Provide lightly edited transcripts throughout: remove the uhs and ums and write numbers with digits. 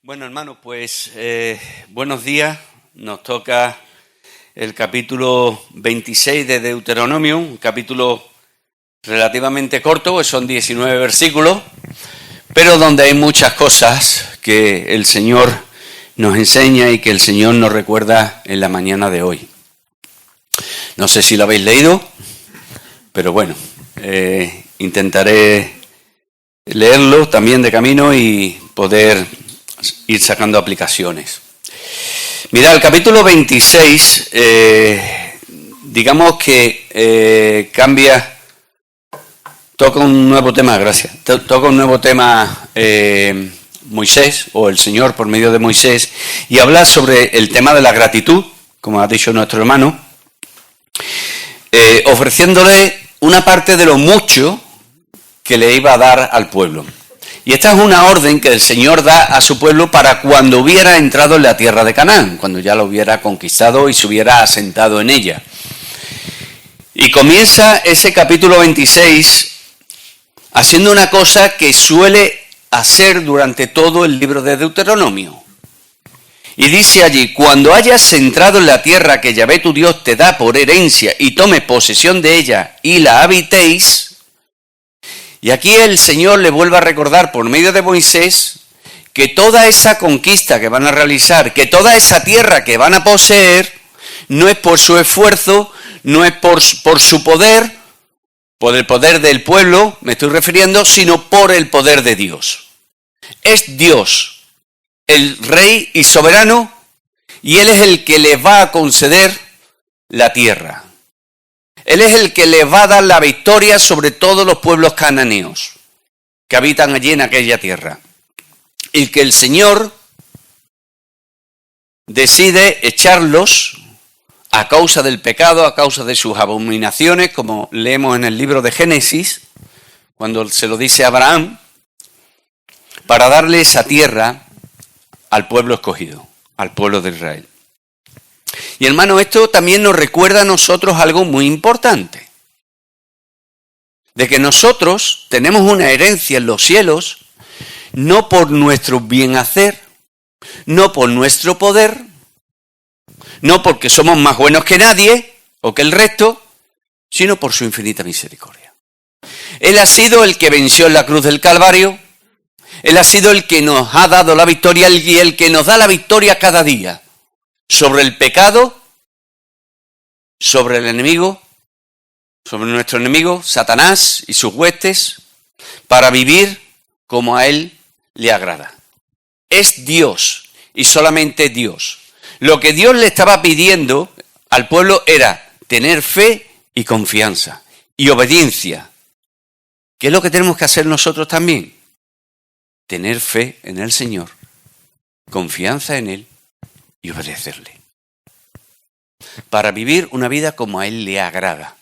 Bueno, hermanos, pues buenos días. Nos toca el capítulo 26 de Deuteronomio, un capítulo relativamente corto, pues son 19 versículos, pero donde hay muchas cosas que el Señor nos enseña y que el Señor nos recuerda en la mañana de hoy. No sé si lo habéis leído, pero bueno, intentaré leerlo también de camino y poder ir sacando aplicaciones. Mira, el capítulo 26, digamos que cambia, toca un nuevo tema, gracias, toca un nuevo tema Moisés, o el Señor por medio de Moisés, y habla sobre el tema de la gratitud, como ha dicho nuestro hermano, ofreciéndole una parte de lo mucho que le iba a dar al pueblo. Y esta es una orden que el Señor da a su pueblo para cuando hubiera entrado en la tierra de Canaán, cuando ya lo hubiera conquistado y se hubiera asentado en ella. Y comienza ese capítulo 26 haciendo una cosa que suele hacer durante todo el libro de Deuteronomio. Y dice allí: cuando hayas entrado en la tierra que Yahvé tu Dios te da por herencia y tomes posesión de ella y la habitéis. Y aquí el Señor le vuelve a recordar por medio de Moisés que toda esa conquista que van a realizar, que toda esa tierra que van a poseer, no es por su esfuerzo, no es por su poder, por el poder del pueblo, me estoy refiriendo, sino por el poder de Dios. Es Dios, el Rey y soberano, y Él es el que les va a conceder la tierra. Él es el que les va a dar la victoria sobre todos los pueblos cananeos que habitan allí en aquella tierra. Y que el Señor decide echarlos a causa del pecado, a causa de sus abominaciones, como leemos en el libro de Génesis, cuando se lo dice a Abraham, para darle esa tierra al pueblo escogido, al pueblo de Israel. Y hermano, esto también nos recuerda a nosotros algo muy importante. De que nosotros tenemos una herencia en los cielos, no por nuestro bien hacer, no por nuestro poder, no porque somos más buenos que nadie o que el resto, sino por su infinita misericordia. Él ha sido el que venció en la cruz del Calvario, Él ha sido el que nos ha dado la victoria y el que nos da la victoria cada día. Sobre el pecado, sobre el enemigo, sobre nuestro enemigo, Satanás y sus huestes, para vivir como a Él le agrada. Es Dios y solamente Dios. Lo que Dios le estaba pidiendo al pueblo era tener fe y confianza y obediencia. ¿Qué es lo que tenemos que hacer nosotros también? Tener fe en el Señor, confianza en Él y obedecerle, para vivir una vida como a Él le agrada.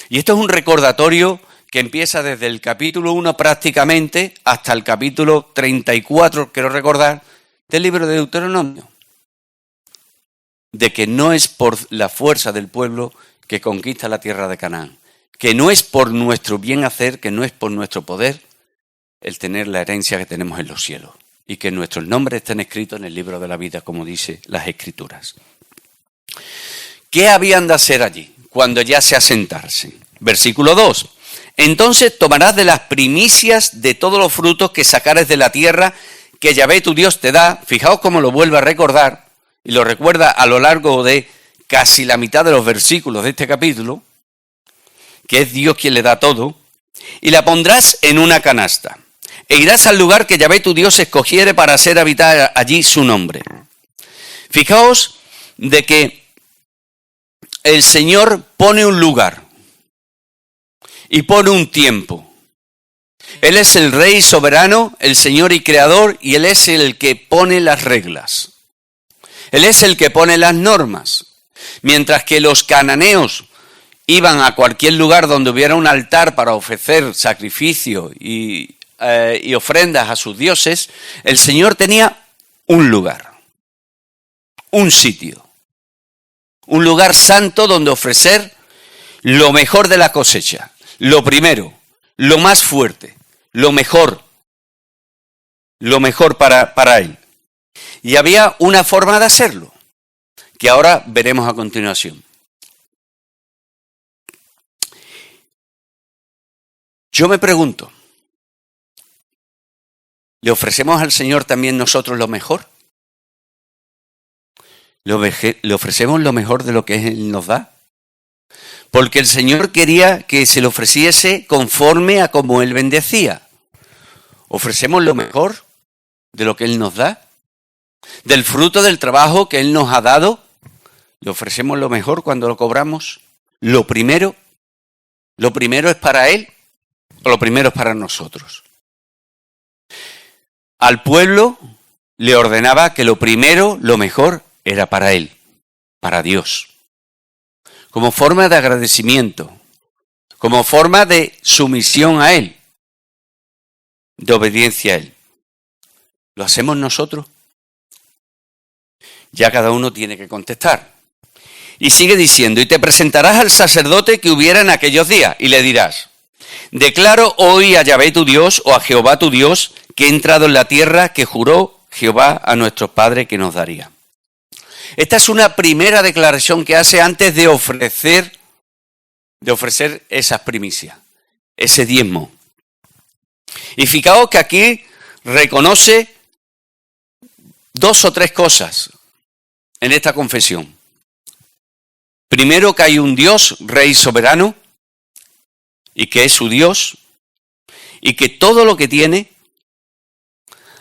Y esto es un recordatorio que empieza desde el capítulo 1 prácticamente hasta el capítulo 34, quiero recordar, del libro de Deuteronomio, de que no es por la fuerza del pueblo que conquista la tierra de Canaán, que no es por nuestro bien hacer, que no es por nuestro poder el tener la herencia que tenemos en los cielos. Y que nuestros nombres estén escritos en el libro de la vida, como dice las Escrituras. ¿Qué habían de hacer allí cuando ya se asentasen? Versículo 2. Entonces tomarás de las primicias de todos los frutos que sacares de la tierra que Yahvé tu Dios te da. Fijaos cómo lo vuelve a recordar, y lo recuerda a lo largo de casi la mitad de los versículos de este capítulo, que es Dios quien le da todo, y la pondrás en una canasta. E irás al lugar que Yahvé tu Dios escogiere para hacer habitar allí su nombre. Fijaos de que el Señor pone un lugar y pone un tiempo. Él es el Rey soberano, el Señor y Creador, y Él es el que pone las reglas. Él es el que pone las normas. Mientras que los cananeos iban a cualquier lugar donde hubiera un altar para ofrecer sacrificio y ofrendas a sus dioses, el Señor tenía un lugar, un sitio, un lugar santo donde ofrecer lo mejor de la cosecha, lo primero, lo más fuerte, lo mejor. lo mejor para él. Y había una forma de hacerlo, que ahora veremos a continuación. Yo me pregunto, ¿le ofrecemos al Señor también nosotros lo mejor? ¿Le ofrecemos lo mejor de lo que Él nos da? Porque el Señor quería que se le ofreciese conforme a como Él bendecía. ¿Ofrecemos lo mejor de lo que Él nos da? ¿Del fruto del trabajo que Él nos ha dado? ¿Le ofrecemos lo mejor cuando lo cobramos? ¿Lo primero es para Él o lo primero es para nosotros? Al pueblo le ordenaba que lo primero, lo mejor, era para Él, para Dios. Como forma de agradecimiento, como forma de sumisión a Él, de obediencia a Él. ¿Lo hacemos nosotros? Ya cada uno tiene que contestar. Y sigue diciendo, y te presentarás al sacerdote que hubiera en aquellos días, y le dirás, declaro hoy a Yahvé tu Dios, o a Jehová tu Dios, que he entrado en la tierra que juró Jehová a nuestros padres que nos daría. Esta es una primera declaración que hace antes de ofrecer esas primicias, ese diezmo. Y fijaos que aquí reconoce 2 o 3 cosas en esta confesión. Primero, que hay un Dios, Rey soberano, y que es su Dios, y que todo lo que tiene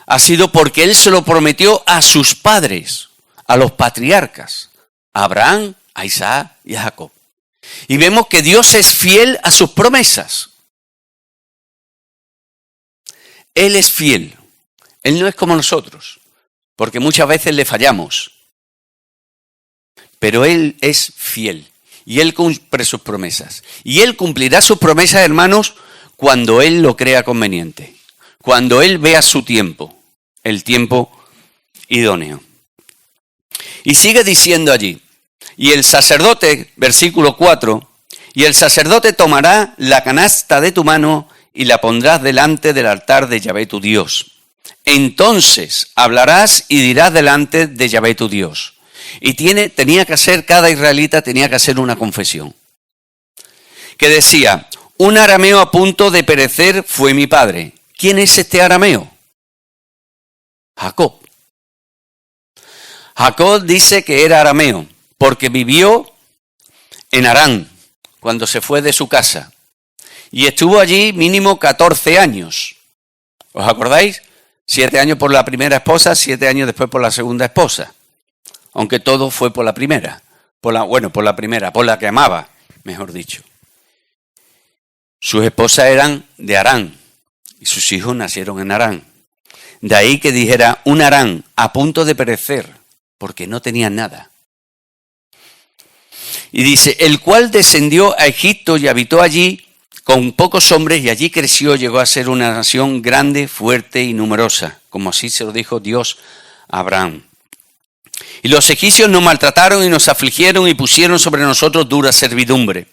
ha sido porque Él se lo prometió a sus padres, a los patriarcas, a Abraham, a Isaac y a Jacob. Y vemos que Dios es fiel a sus promesas. Él es fiel. Él no es como nosotros, porque muchas veces le fallamos. Pero Él es fiel y Él cumple sus promesas. Y Él cumplirá sus promesas, hermanos, cuando Él lo crea conveniente, cuando Él vea su tiempo, el tiempo idóneo. Y sigue diciendo allí, y el sacerdote, versículo 4, y el sacerdote tomará la canasta de tu mano y la pondrás delante del altar de Yahvé tu Dios. Entonces hablarás y dirás delante de Yahvé tu Dios. Y cada israelita tenía que hacer una confesión. Que decía, un arameo a punto de perecer fue mi padre. ¿Quién es este arameo? Jacob. Jacob dice que era arameo porque vivió en Harán cuando se fue de su casa. Y estuvo allí mínimo 14 años. ¿Os acordáis? 7 años por la primera esposa, 7 años después por la segunda esposa. Aunque todo fue por la primera. Por la que amaba, mejor dicho. Sus esposas eran de Harán y sus hijos nacieron en Harán. De ahí que dijera un Harán a punto de perecer, porque no tenían nada. Y dice, el cual descendió a Egipto y habitó allí con pocos hombres, y allí creció, llegó a ser una nación grande, fuerte y numerosa, como así se lo dijo Dios a Abraham. Y los egipcios nos maltrataron y nos afligieron y pusieron sobre nosotros dura servidumbre.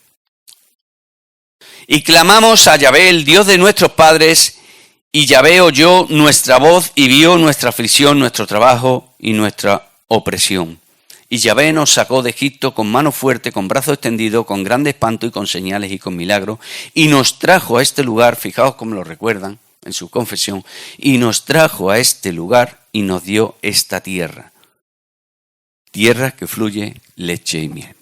Y clamamos a Yahvé, el Dios de nuestros padres, y Yahvé oyó nuestra voz y vio nuestra aflicción, nuestro trabajo y nuestra opresión. Y Yahvé nos sacó de Egipto con mano fuerte, con brazo extendido, con grande espanto y con señales y con milagros, y nos trajo a este lugar, fijaos cómo lo recuerdan en su confesión, y nos trajo a este lugar y nos dio esta tierra. Tierra que fluye leche y miel.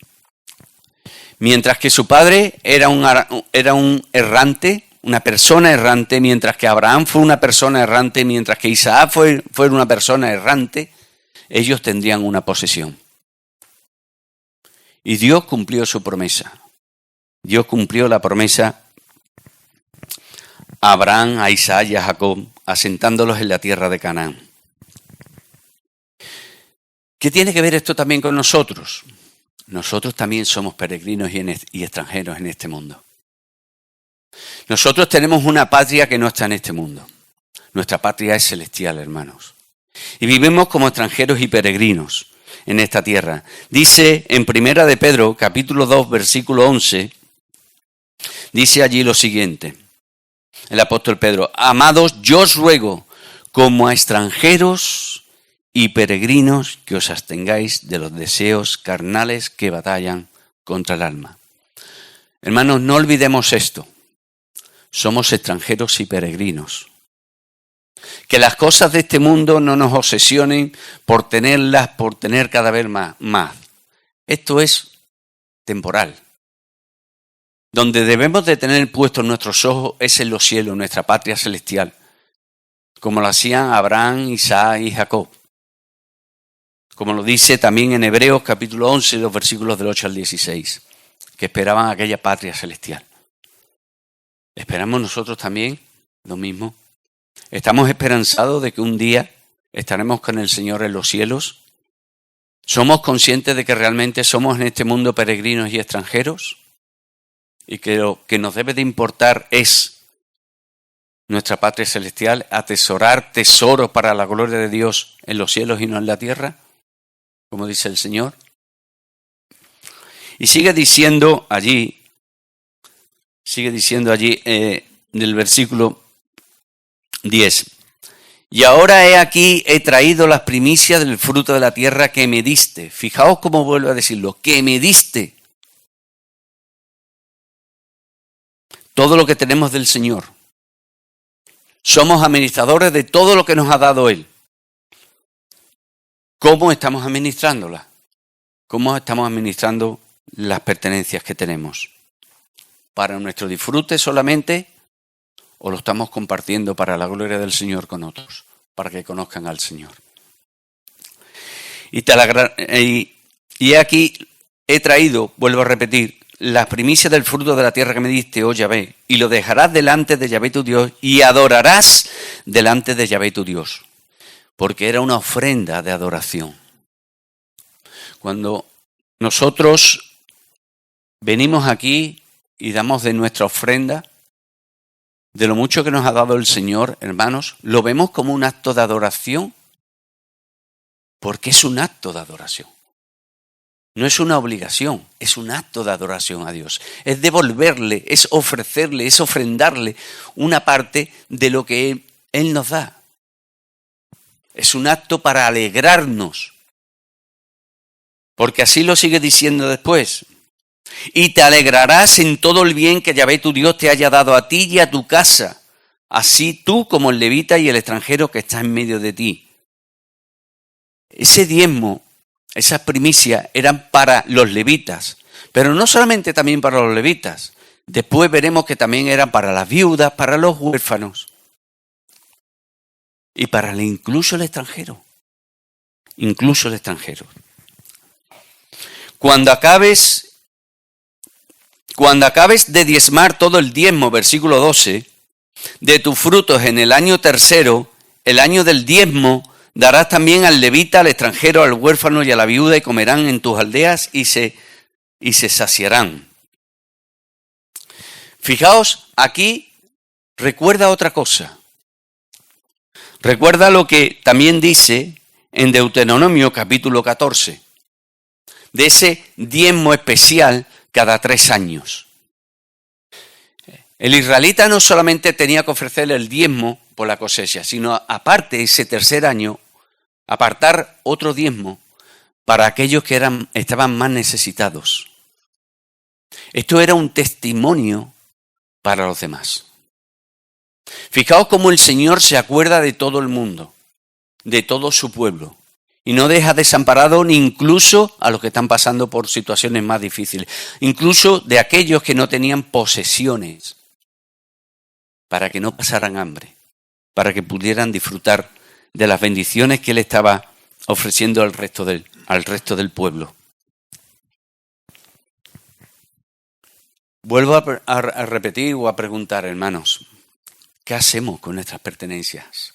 Mientras que su padre era un errante, una persona errante, mientras que Abraham fue una persona errante, mientras que Isaac fue una persona errante, ellos tendrían una posesión. Y Dios cumplió su promesa. Dios cumplió la promesa a Abraham, a Isaac y a Jacob, asentándolos en la tierra de Canaán. ¿Qué tiene que ver esto también con nosotros? Nosotros también somos peregrinos y extranjeros en este mundo. Nosotros tenemos una patria que no está en este mundo. Nuestra patria es celestial, hermanos. Y vivimos como extranjeros y peregrinos en esta tierra. Dice en Primera de Pedro, capítulo 2, versículo 11, dice allí lo siguiente. El apóstol Pedro, amados, yo os ruego, como a extranjeros y peregrinos, que os abstengáis de los deseos carnales que batallan contra el alma. Hermanos, no olvidemos esto. Somos extranjeros y peregrinos. Que las cosas de este mundo no nos obsesionen por tenerlas, por tener cada vez más. Esto es temporal. Donde debemos de tener puestos nuestros ojos es en los cielos, nuestra patria celestial, como lo hacían Abraham, Isaac y Jacob. Como lo dice también en Hebreos capítulo 11, los versículos del 8 al 16, que esperaban aquella patria celestial. ¿Esperamos nosotros también lo mismo? ¿Estamos esperanzados de que un día estaremos con el Señor en los cielos? ¿Somos conscientes de que realmente somos en este mundo peregrinos y extranjeros? Y que lo que nos debe de importar es nuestra patria celestial, atesorar tesoros para la gloria de Dios en los cielos y no en la tierra, como dice el Señor. Y sigue diciendo allí del versículo 10. Y ahora he aquí, he traído las primicias del fruto de la tierra que me diste. Fijaos cómo vuelvo a decirlo, que me diste. Todo lo que tenemos del Señor. Somos administradores de todo lo que nos ha dado Él. ¿Cómo estamos administrándolas? ¿Cómo estamos administrando las pertenencias que tenemos? ¿Para nuestro disfrute solamente? ¿O lo estamos compartiendo para la gloria del Señor con otros? Para que conozcan al Señor. Y aquí he traído, vuelvo a repetir, las primicias del fruto de la tierra que me diste, oh Yahvé, y lo dejarás delante de Yahvé tu Dios, y adorarás delante de Yahvé tu Dios. Porque era una ofrenda de adoración. Cuando nosotros venimos aquí y damos de nuestra ofrenda, de lo mucho que nos ha dado el Señor, hermanos, lo vemos como un acto de adoración, porque es un acto de adoración. No es una obligación, es un acto de adoración a Dios. Es devolverle, es ofrecerle, es ofrendarle una parte de lo que Él nos da. Es un acto para alegrarnos. Porque así lo sigue diciendo después. Y te alegrarás en todo el bien que Yahvé tu Dios te haya dado a ti y a tu casa, así tú como el levita y el extranjero que está en medio de ti. Ese diezmo, esas primicias eran para los levitas, pero no solamente también para los levitas. Después veremos que también eran para las viudas, para los huérfanos y para incluso el extranjero. Incluso el extranjero. Cuando acabes de diezmar todo el diezmo, versículo 12, de tus frutos en el año tercero, el año del diezmo, darás también al levita, al extranjero, al huérfano y a la viuda, y comerán en tus aldeas y se saciarán. Fijaos, aquí recuerda otra cosa. Recuerda lo que también dice en Deuteronomio capítulo 14, de ese diezmo especial cada 3 años. El israelita no solamente tenía que ofrecerle el diezmo por la cosecha, sino aparte ese tercer año, apartar otro diezmo para aquellos que estaban más necesitados. Esto era un testimonio para los demás. Fijaos cómo el Señor se acuerda de todo el mundo, de todo su pueblo, y no deja desamparado ni incluso a los que están pasando por situaciones más difíciles, incluso de aquellos que no tenían posesiones, para que no pasaran hambre, para que pudieran disfrutar de las bendiciones que Él estaba ofreciendo al resto del pueblo. Vuelvo a repetir o a preguntar, hermanos, ¿qué hacemos con nuestras pertenencias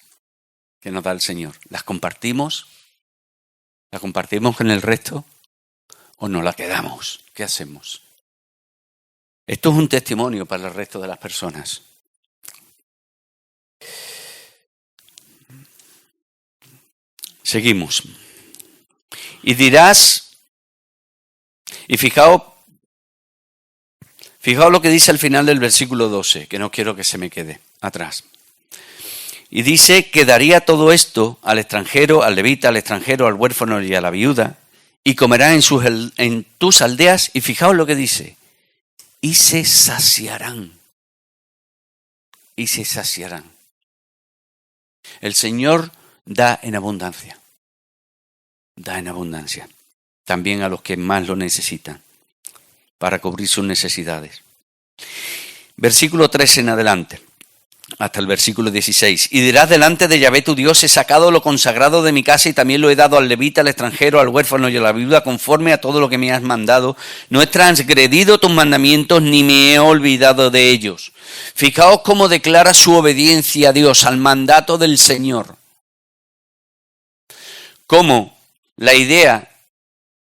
que nos da el Señor? ¿Las compartimos? ¿La compartimos con el resto o nos la quedamos? ¿Qué hacemos? Esto es un testimonio para el resto de las personas. Seguimos. Y dirás, y fijaos lo que dice al final del versículo 12, que no quiero que se me quede atrás. Y dice que daría todo esto al extranjero, al levita, al extranjero, al huérfano y a la viuda, y comerán en tus aldeas, y fijaos lo que dice, y se saciarán. Y se saciarán. El Señor da en abundancia. Da en abundancia. También a los que más lo necesitan, para cubrir sus necesidades. Versículo 3 en adelante, hasta el versículo 16. Y dirás delante de Yahvé tu Dios, he sacado lo consagrado de mi casa y también lo he dado al levita, al extranjero, al huérfano y a la viuda, conforme a todo lo que me has mandado. No he transgredido tus mandamientos ni me he olvidado de ellos. Fijaos cómo declara su obediencia a Dios, al mandato del Señor. Cómo la idea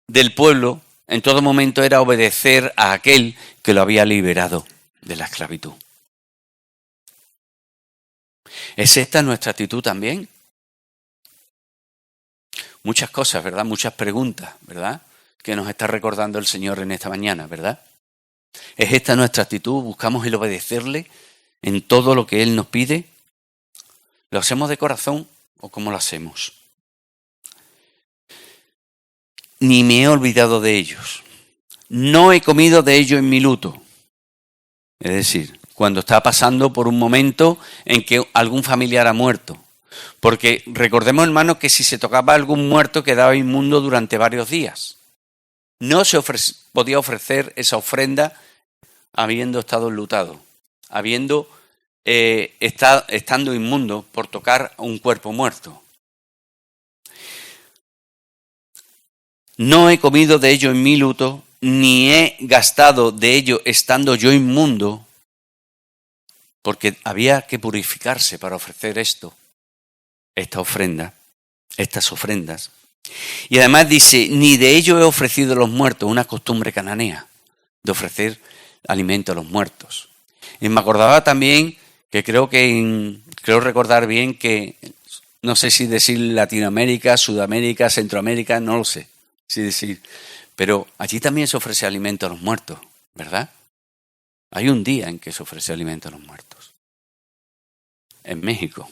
del pueblo en todo momento era obedecer a aquel que lo había liberado de la esclavitud. ¿Es esta nuestra actitud también? Muchas cosas, ¿verdad? Muchas preguntas, ¿verdad? Que nos está recordando el Señor en esta mañana, ¿verdad? ¿Es esta nuestra actitud? ¿Buscamos el obedecerle en todo lo que Él nos pide? ¿Lo hacemos de corazón o cómo lo hacemos? Ni me he olvidado de ellos. No he comido de ellos en mi luto. Es decir, cuando está pasando por un momento en que algún familiar ha muerto. Porque recordemos, hermanos, que si se tocaba a algún muerto quedaba inmundo durante varios días. No se podía ofrecer esa ofrenda habiendo estado enlutado, estando inmundo por tocar a un cuerpo muerto. No he comido de ello en mi luto, ni he gastado de ello estando yo inmundo, porque había que purificarse para ofrecer esta ofrenda, estas ofrendas. Y además dice, ni de ello he ofrecido a los muertos, una costumbre cananea de ofrecer alimento a los muertos. Y me acordaba también que creo recordar bien que, no sé si decir Latinoamérica, Sudamérica, Centroamérica, no lo sé si decir, pero allí también se ofrece alimento a los muertos, ¿verdad? Hay un día en que se ofrece alimento a los muertos. En México,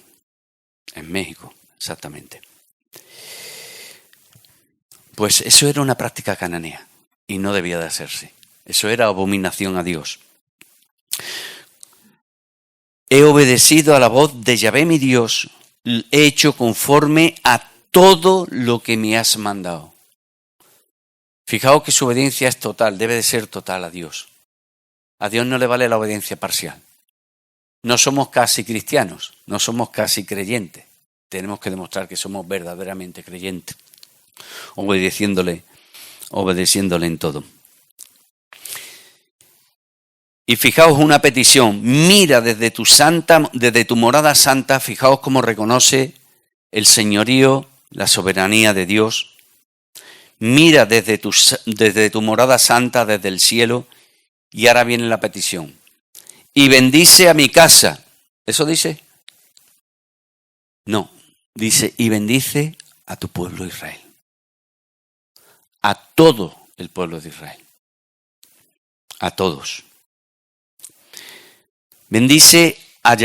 exactamente. Pues eso era una práctica cananea y no debía de hacerse. Eso era abominación a Dios. He obedecido a la voz de Yahvé mi Dios, he hecho conforme a todo lo que me has mandado. Fijaos que su obediencia es total, debe de ser total a Dios. A Dios no le vale la obediencia parcial. No somos casi cristianos, no somos casi creyentes. Tenemos que demostrar que somos verdaderamente creyentes, obedeciéndole en todo. Y fijaos una petición, mira desde tu morada santa, fijaos cómo reconoce el señorío, la soberanía de Dios. Mira desde tu morada santa, desde el cielo, y ahora viene la petición. Y bendice a mi casa. ¿Eso dice? No, dice, y bendice a tu pueblo Israel. A todo el pueblo de Israel. A todos. Bendice a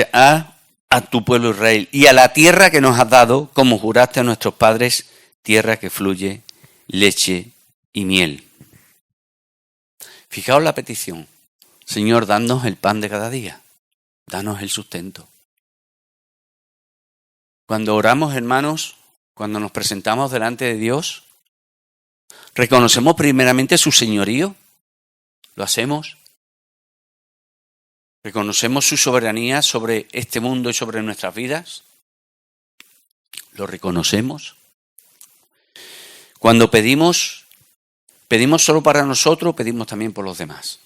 tu pueblo Israel y a la tierra que nos has dado, como juraste a nuestros padres, tierra que fluye leche y miel. Fijaos la petición. Señor, danos el pan de cada día. Danos el sustento. Cuando oramos, hermanos, cuando nos presentamos delante de Dios, ¿reconocemos primeramente su señorío? ¿Lo hacemos? ¿Reconocemos su soberanía sobre este mundo y sobre nuestras vidas? ¿Lo reconocemos? Cuando pedimos solo para nosotros, pedimos también por los demás.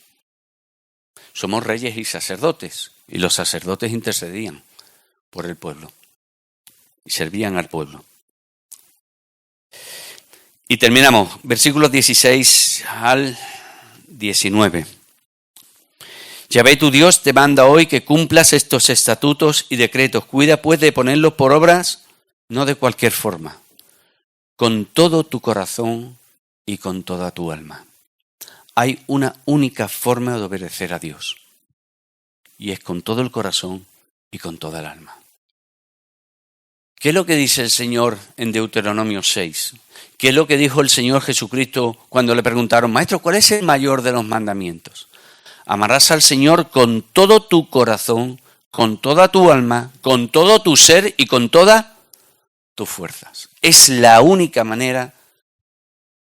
Somos reyes y sacerdotes, y los sacerdotes intercedían por el pueblo y servían al pueblo. Y terminamos, versículos 16 al 19. Yahvé tu Dios te manda hoy que cumplas estos estatutos y decretos. Cuida pues de ponerlos por obras, no de cualquier forma, con todo tu corazón y con toda tu alma. Hay una única forma de obedecer a Dios, y es con todo el corazón y con toda el alma. ¿Qué es lo que dice el Señor en Deuteronomio 6? ¿Qué es lo que dijo el Señor Jesucristo cuando le preguntaron, Maestro, ¿cuál es el mayor de los mandamientos? Amarás al Señor con todo tu corazón, con toda tu alma, con todo tu ser y con todas tus fuerzas. Es la única manera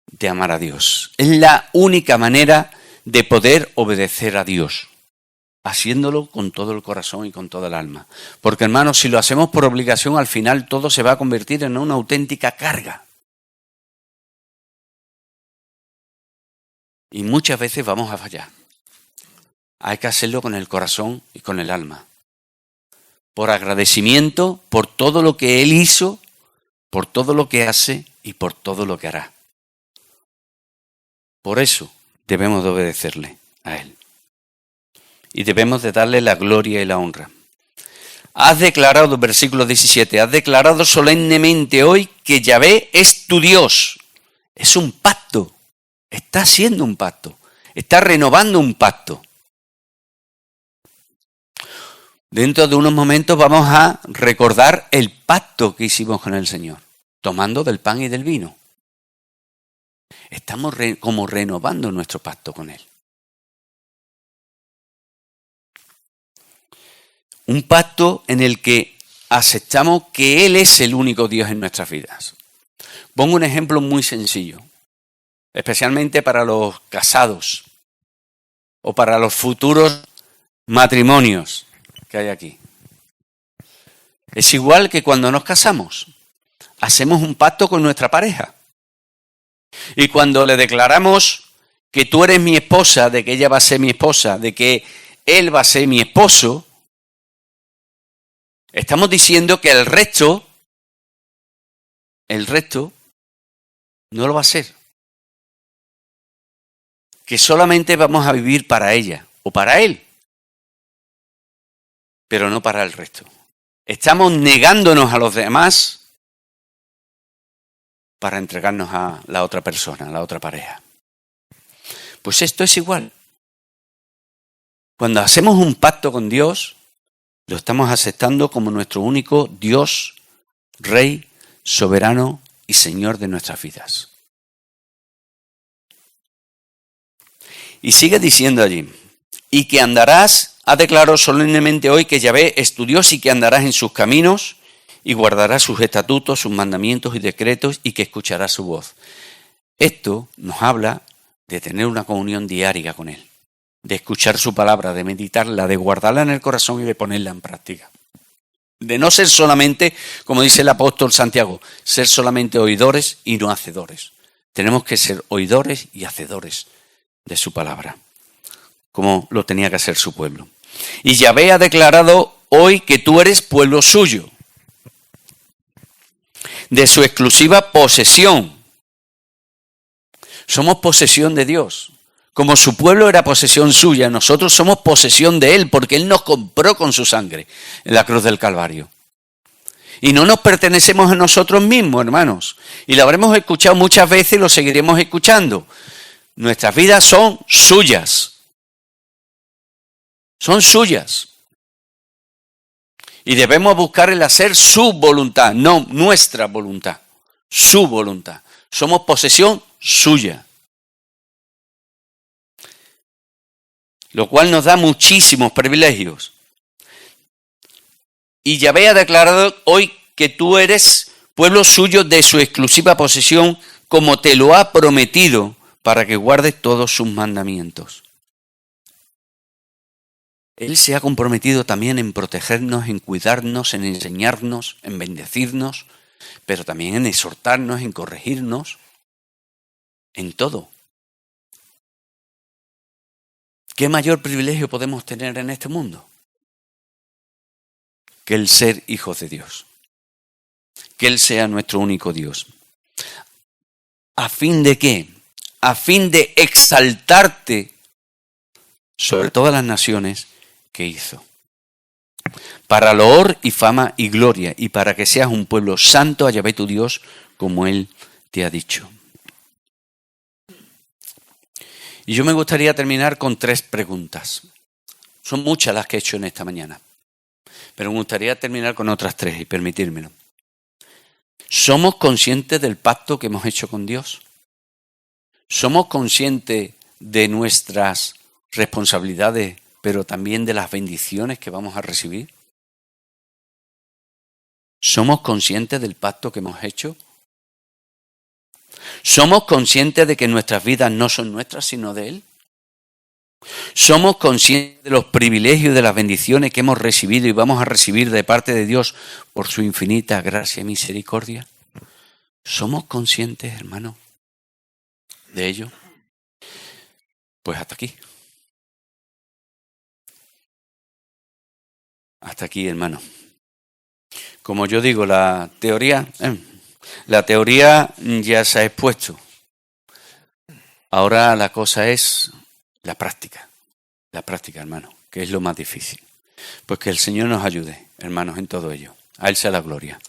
de amar a Dios. Es la única manera de poder obedecer a Dios, haciéndolo con todo el corazón y con toda el alma. Porque, hermanos, si lo hacemos por obligación, al final todo se va a convertir en una auténtica carga. Y muchas veces vamos a fallar. Hay que hacerlo con el corazón y con el alma. Por agradecimiento, por todo lo que Él hizo, por todo lo que hace y por todo lo que hará. Por eso debemos de obedecerle a Él. Y debemos de darle la gloria y la honra. Has declarado, versículo 17, has declarado solemnemente hoy que Yahvé es tu Dios. Es un pacto. Está haciendo un pacto. Está renovando un pacto. Dentro de unos momentos vamos a recordar el pacto que hicimos con el Señor, tomando del pan y del vino. Estamos como renovando nuestro pacto con Él. Un pacto en el que aceptamos que Él es el único Dios en nuestras vidas. Pongo un ejemplo muy sencillo, especialmente para los casados o para los futuros matrimonios que hay aquí. Es igual que cuando nos casamos, hacemos un pacto con nuestra pareja. Y cuando le declaramos que tú eres mi esposa, de que ella va a ser mi esposa, de que él va a ser mi esposo, estamos diciendo que el resto no lo va a ser. Que solamente vamos a vivir para ella o para él, pero no para el resto. Estamos negándonos a los demás para entregarnos a la otra persona, a la otra pareja. Pues esto es igual. Cuando hacemos un pacto con Dios, lo estamos aceptando como nuestro único Dios, Rey, soberano y Señor de nuestras vidas. Y sigue diciendo allí, y que andarás, ha declarado solemnemente hoy que Yahvé es tu Dios y que andarás en sus caminos y guardarás sus estatutos, sus mandamientos y decretos y que escucharás su voz. Esto nos habla de tener una comunión diaria con Él, de escuchar su palabra, de meditarla, de guardarla en el corazón y de ponerla en práctica. De no ser solamente, como dice el apóstol Santiago, ser solamente oidores y no hacedores. Tenemos que ser oidores y hacedores de su palabra, como lo tenía que hacer su pueblo. Y Yahvé ha declarado hoy que tú eres pueblo suyo, de su exclusiva posesión. Somos posesión de Dios. Como su pueblo era posesión suya, nosotros somos posesión de Él, porque Él nos compró con su sangre en la cruz del Calvario. Y no nos pertenecemos a nosotros mismos, hermanos. Y lo habremos escuchado muchas veces y lo seguiremos escuchando. Nuestras vidas son suyas. Son suyas. Y debemos buscar el hacer su voluntad, no nuestra voluntad, su voluntad. Somos posesión suya. Lo cual nos da muchísimos privilegios. Y Yahvé ha declarado hoy que tú eres pueblo suyo de su exclusiva posesión, como te lo ha prometido, para que guardes todos sus mandamientos. Él se ha comprometido también en protegernos, en cuidarnos, en enseñarnos, en bendecirnos, pero también en exhortarnos, en corregirnos, en todo. ¿Qué mayor privilegio podemos tener en este mundo? Que el ser hijos de Dios. Que Él sea nuestro único Dios. ¿A fin de qué? A fin de exaltarte sobre todas las naciones que hizo. Para loor y fama y gloria, y para que seas un pueblo santo a Yahvé tu Dios, como Él te ha dicho. Y yo me gustaría terminar con 3 preguntas. Son muchas las que he hecho en esta mañana, pero me gustaría terminar con otras 3 y permitírmelo. ¿Somos conscientes del pacto que hemos hecho con Dios? ¿Somos conscientes de nuestras responsabilidades, pero también de las bendiciones que vamos a recibir? ¿Somos conscientes del pacto que hemos hecho? ¿Somos conscientes de que nuestras vidas no son nuestras, sino de Él? ¿Somos conscientes de los privilegios y de las bendiciones que hemos recibido y vamos a recibir de parte de Dios por su infinita gracia y misericordia? ¿Somos conscientes, hermano, de ello? Pues hasta aquí. Hasta aquí, hermano. Como yo digo, la teoría ya se ha expuesto. Ahora la cosa es la práctica, hermano, que es lo más difícil. Pues que el Señor nos ayude, hermanos, en todo ello. A Él sea la gloria.